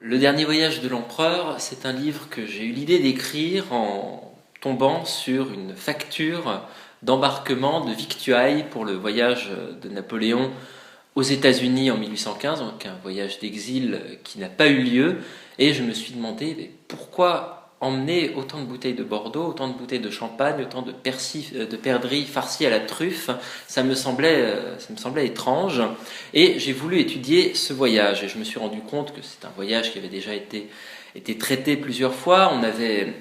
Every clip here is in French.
Le dernier voyage de l'empereur, c'est un livre que j'ai eu l'idée d'écrire en tombant sur une facture d'embarquement de victuailles pour le voyage de Napoléon aux États-Unis en 1815, donc un voyage d'exil qui n'a pas eu lieu. Et je me suis demandé mais pourquoi emmener autant de bouteilles de Bordeaux, autant de bouteilles de champagne, autant de perdrix farcies à la truffe. Ça me semblait étrange. Et j'ai voulu étudier ce voyage. Et je me suis rendu compte que c'est un voyage qui avait déjà été traité plusieurs fois. On avait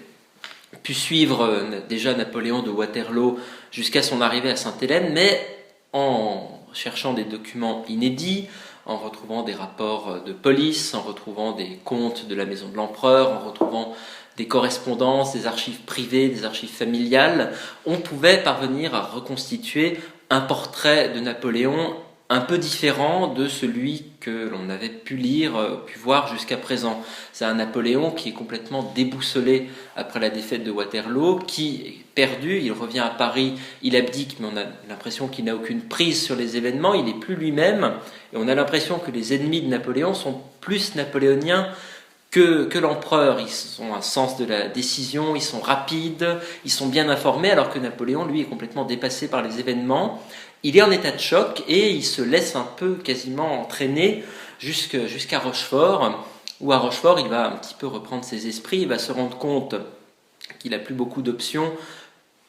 pu suivre déjà Napoléon de Waterloo jusqu'à son arrivée à Sainte-Hélène, mais en cherchant des documents inédits, en retrouvant des rapports de police, en retrouvant des comptes de la maison de l'empereur, en retrouvant des correspondances, des archives privées, des archives familiales, on pouvait parvenir à reconstituer un portrait de Napoléon un peu différent de celui que l'on avait pu lire, pu voir jusqu'à présent. C'est un Napoléon qui est complètement déboussolé après la défaite de Waterloo, qui est perdu, il revient à Paris, il abdique, mais on a l'impression qu'il n'a aucune prise sur les événements, il n'est plus lui-même, et on a l'impression que les ennemis de Napoléon sont plus napoléoniens que l'empereur. Ils ont un sens de la décision, ils sont rapides, ils sont bien informés, alors que Napoléon, lui, est complètement dépassé par les événements. Il est en état de choc et il se laisse un peu quasiment entraîner jusqu'à Rochefort, où à Rochefort, il va un petit peu reprendre ses esprits, il va se rendre compte qu'il n'a plus beaucoup d'options,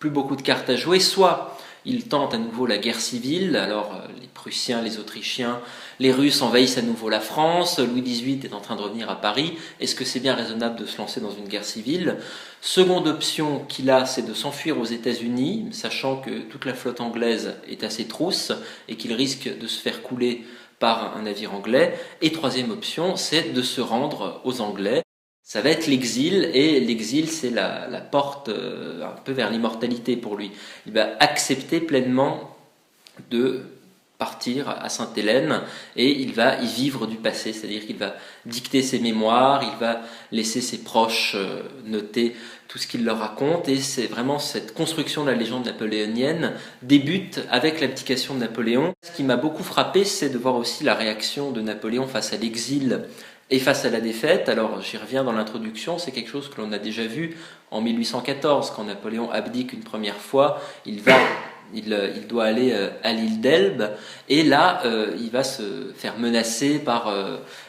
plus beaucoup de cartes à jouer, soit il tente à nouveau la guerre civile, alors les Prussiens, les Autrichiens, les Russes envahissent à nouveau la France, Louis XVIII est en train de revenir à Paris, est-ce que c'est bien raisonnable de se lancer dans une guerre civile? Seconde option qu'il a, c'est de s'enfuir aux États-Unis, sachant que toute la flotte anglaise est à ses trousses et qu'il risque de se faire couler par un navire anglais. Et troisième option, c'est de se rendre aux Anglais. Ça va être l'exil, et l'exil, c'est la porte un peu vers l'immortalité pour lui. Il va accepter pleinement de partir à Sainte-Hélène et il va y vivre du passé, c'est-à-dire qu'il va dicter ses mémoires, il va laisser ses proches noter tout ce qu'il leur raconte, et c'est vraiment cette construction de la légende napoléonienne débute avec l'abdication de Napoléon. Ce qui m'a beaucoup frappé, c'est de voir aussi la réaction de Napoléon face à l'exil et face à la défaite. Alors j'y reviens dans l'introduction, c'est quelque chose que l'on a déjà vu en 1814, quand Napoléon abdique une première fois, il doit aller à l'île d'Elbe, et là il va se faire menacer par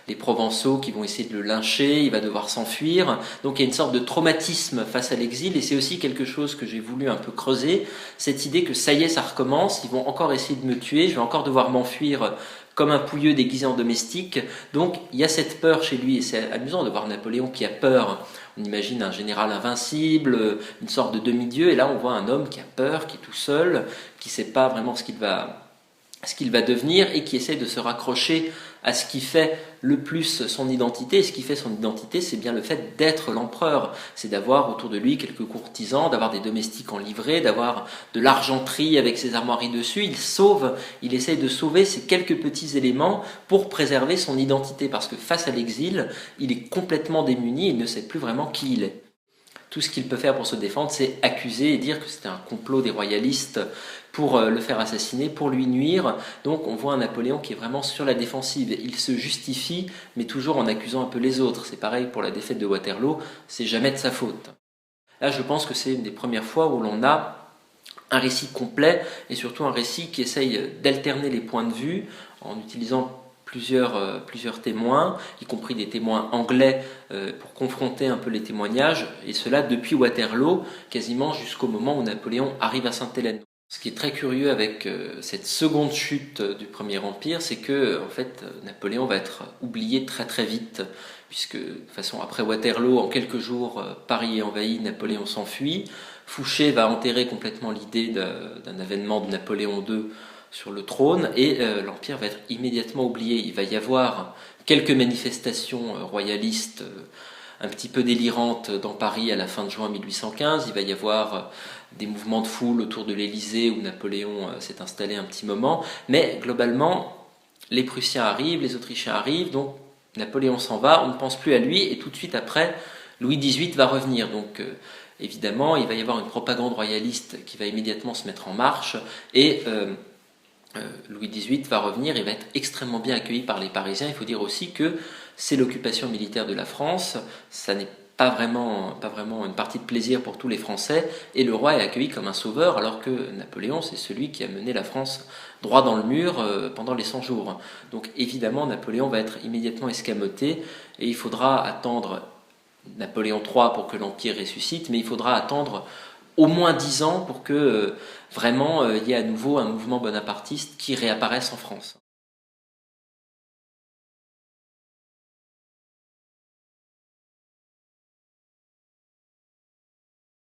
les Provençaux qui vont essayer de le lyncher, il va devoir s'enfuir, donc il y a une sorte de traumatisme face à l'exil, et c'est aussi quelque chose que j'ai voulu un peu creuser, cette idée que ça y est, ça recommence, ils vont encore essayer de me tuer, je vais encore devoir m'enfuir comme un pouilleux déguisé en domestique. Donc il y a cette peur chez lui, et c'est amusant de voir Napoléon qui a peur. On imagine un général invincible, une sorte de demi-dieu, et là on voit un homme qui a peur, qui est tout seul, qui ne sait pas vraiment ce qu'il va devenir, et qui essaie de se raccrocher à ce qui fait le plus son identité. Et ce qui fait son identité, c'est bien le fait d'être l'empereur. C'est d'avoir autour de lui quelques courtisans, d'avoir des domestiques en livrée, d'avoir de l'argenterie avec ses armoiries dessus. Il essaie de sauver ces quelques petits éléments pour préserver son identité, parce que face à l'exil, il est complètement démuni, il ne sait plus vraiment qui il est. Tout ce qu'il peut faire pour se défendre, c'est accuser et dire que c'était un complot des royalistes pour le faire assassiner, pour lui nuire. Donc on voit un Napoléon qui est vraiment sur la défensive. Il se justifie, mais toujours en accusant un peu les autres. C'est pareil pour la défaite de Waterloo, c'est jamais de sa faute. Là, je pense que c'est une des premières fois où l'on a un récit complet, et surtout un récit qui essaye d'alterner les points de vue en utilisant plusieurs témoins, y compris des témoins anglais, pour confronter un peu les témoignages, et cela depuis Waterloo, quasiment jusqu'au moment où Napoléon arrive à Sainte-Hélène. Ce qui est très curieux avec cette seconde chute du Premier Empire, c'est que en fait, Napoléon va être oublié très très vite, puisque de toute façon après Waterloo, en quelques jours, Paris est envahi, Napoléon s'enfuit. Fouché va enterrer complètement l'idée d'un avènement de Napoléon II sur le trône, et l'Empire va être immédiatement oublié. Il va y avoir quelques manifestations royalistes un petit peu délirantes dans Paris à la fin de juin 1815. Il va y avoir des mouvements de foule autour de l'Élysée où Napoléon s'est installé un petit moment, mais globalement les Prussiens arrivent, les Autrichiens arrivent, donc Napoléon s'en va, on ne pense plus à lui, et tout de suite après Louis XVIII va revenir. Donc évidemment il va y avoir une propagande royaliste qui va immédiatement se mettre en marche, et Louis XVIII va revenir et va être extrêmement bien accueilli par les Parisiens. Il faut dire aussi que c'est l'occupation militaire de la France. Ça n'est pas vraiment une partie de plaisir pour tous les Français, et le roi est accueilli comme un sauveur, alors que Napoléon, c'est celui qui a mené la France droit dans le mur pendant les 100 jours. Donc évidemment, Napoléon va être immédiatement escamoté, et il faudra attendre Napoléon III pour que l'Empire ressuscite, mais il faudra attendre au moins 10 ans pour que vraiment il y ait à nouveau un mouvement bonapartiste qui réapparaisse en France.